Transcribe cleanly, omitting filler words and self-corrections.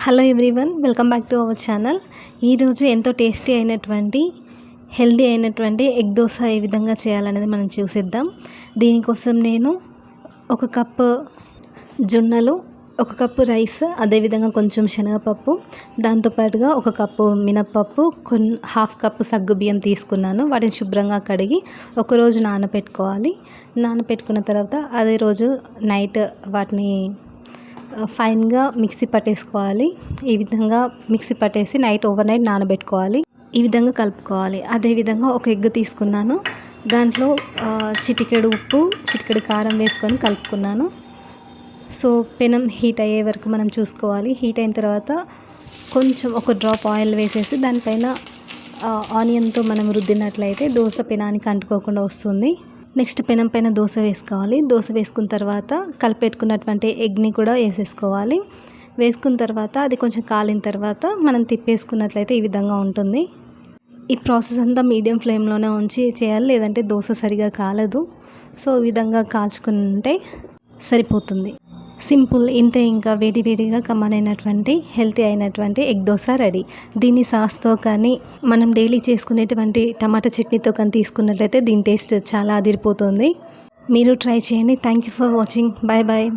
Hello everyone, welcome back to our channel. ఈరోజు ఎంతో tasty అయినటువంటి హెల్దీ అయినటువంటి ఎగ్ దోశ ఏ విధంగా చేయాలనేది మనం చూసేద్దాం. దీనికోసం నేను 1 కప్పు జొన్నలు, 1 కప్పు రైస్, అదేవిధంగా కొంచెం శనగపప్పు, దాంతోపాటుగా 1 కప్పు మినప్పప్పు, 1/2 కప్పు సగ్గుబియ్యం తీసుకున్నాను. వాటిని శుభ్రంగా కడిగి ఒకరోజు నానబెట్టుకోవాలి. నానబెట్టుకున్న తర్వాత అదే రోజు నైట్ వాటిని ఫైన్గా మిక్సీ పట్టేసుకోవాలి. ఈ విధంగా మిక్సీ పట్టేసి ఓవర్ నైట్ నానబెట్టుకోవాలి. ఈ విధంగా కలుపుకోవాలి. అదేవిధంగా 1 ఎగ్ తీసుకున్నాను. దాంట్లో చిటికెడు ఉప్పు, చిటికెడు కారం వేసుకొని కలుపుకున్నాను. సో పెనం హీట్ అయ్యే వరకు మనం చూసుకోవాలి. హీట్ అయిన తర్వాత కొంచెం 1 డ్రాప్ ఆయిల్ వేసేసి దానిపైన ఆనియన్తో మనం రుద్దినట్లయితే దోశ పెనానికి అంటుకోకుండా వస్తుంది. నెక్స్ట్ పెనం పైన దోశ వేసుకోవాలి. దోశ వేసుకున్న తర్వాత కలిపెట్టుకున్నటువంటి ఎగ్ని కూడా వేసేసుకోవాలి. వేసుకున్న తర్వాత అది కొంచెం కాలిన తర్వాత మనం తిప్పేసుకున్నట్లయితే ఈ విధంగా ఉంటుంది. ఈ ప్రాసెస్ అంతా మీడియం ఫ్లేమ్లోనే ఉంచి చేయాలి, లేదంటే దోశ సరిగా కాలదు. సో ఈ విధంగా కాల్చుకుంటే సరిపోతుంది. సింపుల్, ఇంతే. ఇంకా వేడివేడిగా కమ్మనైనటువంటి హెల్తీ అయినటువంటి ఎగ్ దోశ రెడీ. దీన్ని సాస్తో కానీ మనం డైలీ చేసుకునేటువంటి టమాటా చట్నీతో కానీ తీసుకున్నట్లయితే దీని టేస్ట్ చాలా అదిరిపోతుంది. మీరు ట్రై చేయండి. Thank you for watching. Bye bye.